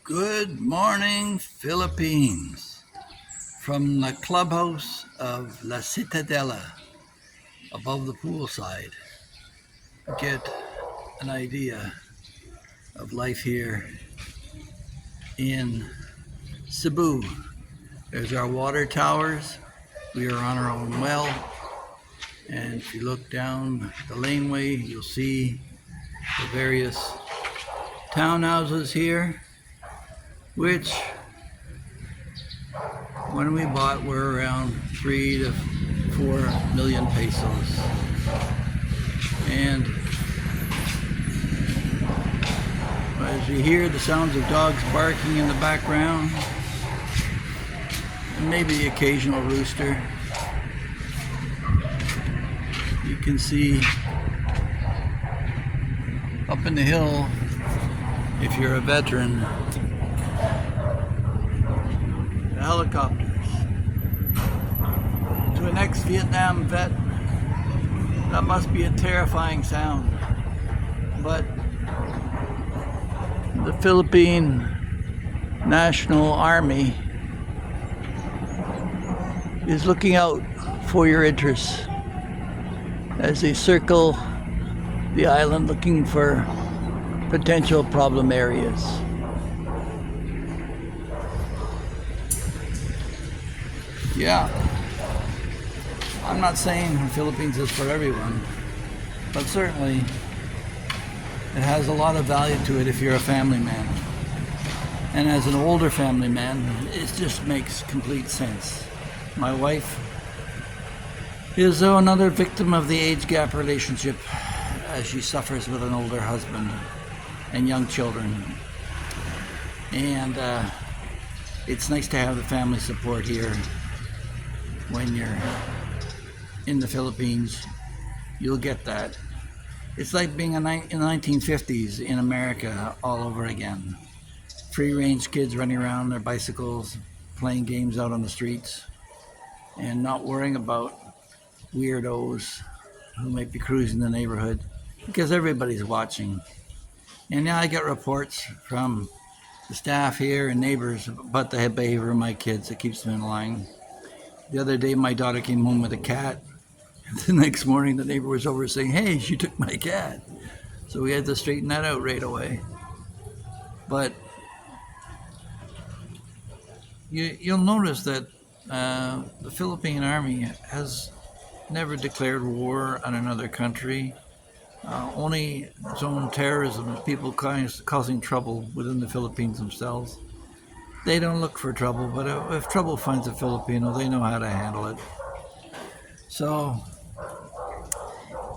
Good morning, Philippines, from the clubhouse of La Citadela above the poolside. Get an idea of life here in Cebu. There's our water towers. We are on our own well, and if you look down the laneway, you'll see the various townhouses here, which when we bought were around 3 to 4 million pesos. And as you hear the sounds of dogs barking in the background, and maybe the occasional rooster, you can see up in the hill, if you're a veteran, the helicopters. To an ex-Vietnam vet, that must be a terrifying sound. But the Philippine National Army is looking out for your interests as they circle the island looking for potential problem areas. Yeah, I'm not saying the Philippines is for everyone, but certainly it has a lot of value to it if you're a family man. And as an older family man, it just makes complete sense. My wife is another victim of the age gap relationship as she suffers with an older husband and young children. And it's nice to have the family support here. When you're in the Philippines, you'll get that. It's like being in the 1950s in America all over again. Free-range kids running around their bicycles, playing games out on the streets, and not worrying about weirdos who might be cruising the neighborhood, because everybody's watching. And now I get reports from the staff here and neighbors about the behavior of my kids that keeps them in line. The other day, my daughter came home with a cat. And the next morning, the neighbor was over saying, "Hey, she took my cat." So we had to straighten that out right away. But you'll notice that the Philippine Army has never declared war on another country. Only its own terrorism, people causing trouble within the Philippines themselves. They don't look for trouble, but if trouble finds a Filipino, they know how to handle it. So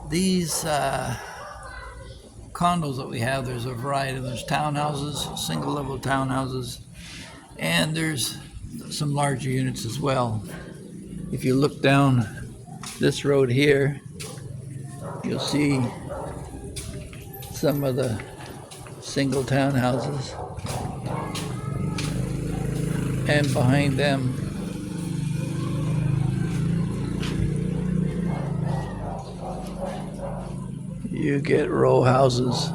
these condos that we have, there's a variety. There's townhouses, single-level townhouses, and there's some larger units as well. If you look down this road here, you'll see some of the single townhouses. And behind them, you get row houses.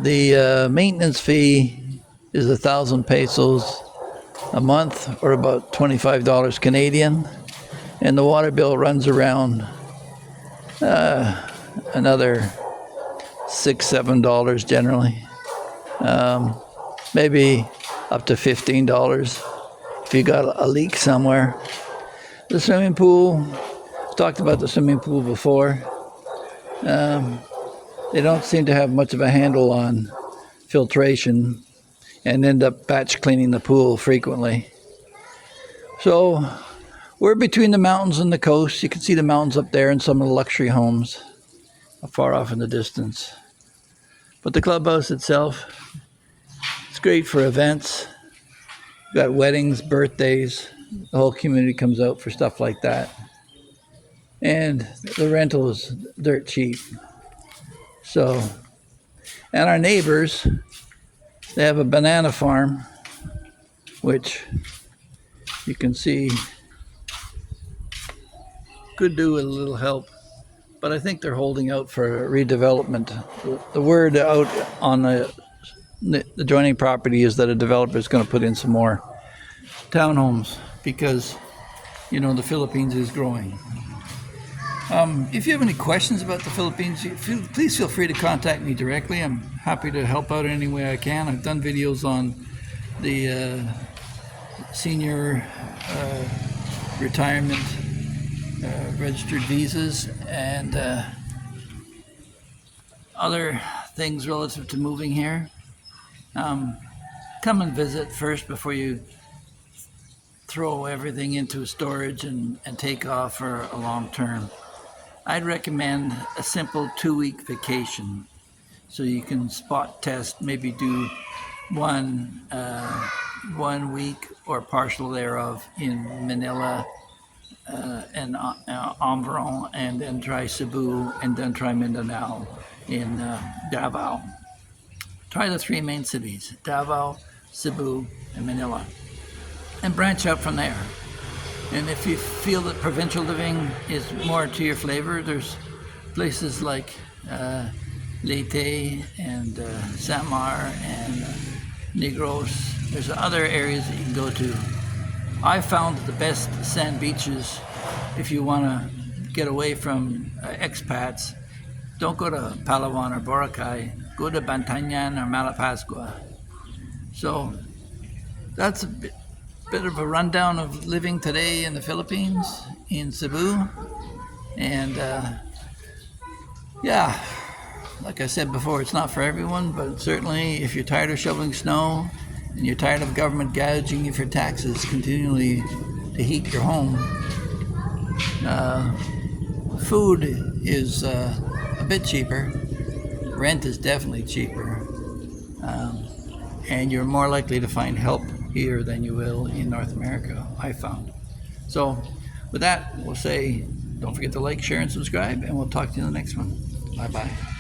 The maintenance fee is 1,000 pesos a month, or about $25 Canadian, and the water bill runs around another $6-7 generally, maybe up to $15 if you got a leak somewhere. The swimming pool, I've talked about the swimming pool before. They don't seem to have much of a handle on filtration and end up batch cleaning the pool frequently. So we're between the mountains and the coast. You can see the mountains up there and some of the luxury homes far off in the distance. But the clubhouse itself, it's great for events. You've got weddings, birthdays. The whole community comes out for stuff like that. And the rental is dirt cheap. So, and our neighbors, they have a banana farm, which you can see could do with a little help. But I think they're holding out for redevelopment. The word out on the the adjoining property is that a developer is going to put in some more townhomes because, you know, the Philippines is growing. If you have any questions about the Philippines, please feel free to contact me directly. I'm happy to help out in any way I can. I've done videos on the senior retirement registered visas and other things relative to moving here. Come and visit first before you throw everything into storage and take off for a long term. I'd recommend a simple 2-week vacation so you can spot test, maybe do one week or partial thereof in Manila and environ, and then try Cebu, and then try Mindanao in Davao. Try the 3 main cities, Davao, Cebu, and Manila, and branch out from there. And if you feel that provincial living is more to your flavor, there's places like Leyte and Samar and Negros. There's other areas that you can go to. I found the best sand beaches if you want to get away from expats. Don't go to Palawan or Boracay. Go to Bantayan or Malapascua. So that's a bit of a rundown of living today in the Philippines, in Cebu. And yeah, like I said before, it's not for everyone, but certainly if you're tired of shoveling snow and you're tired of government gouging you for taxes continually to heat your home, food is a bit cheaper. Rent is definitely cheaper. And you're more likely to find help here than you will in North America, I found. So with that, we'll say don't forget to like, share, and subscribe, and we'll talk to you in the next one. Bye-bye.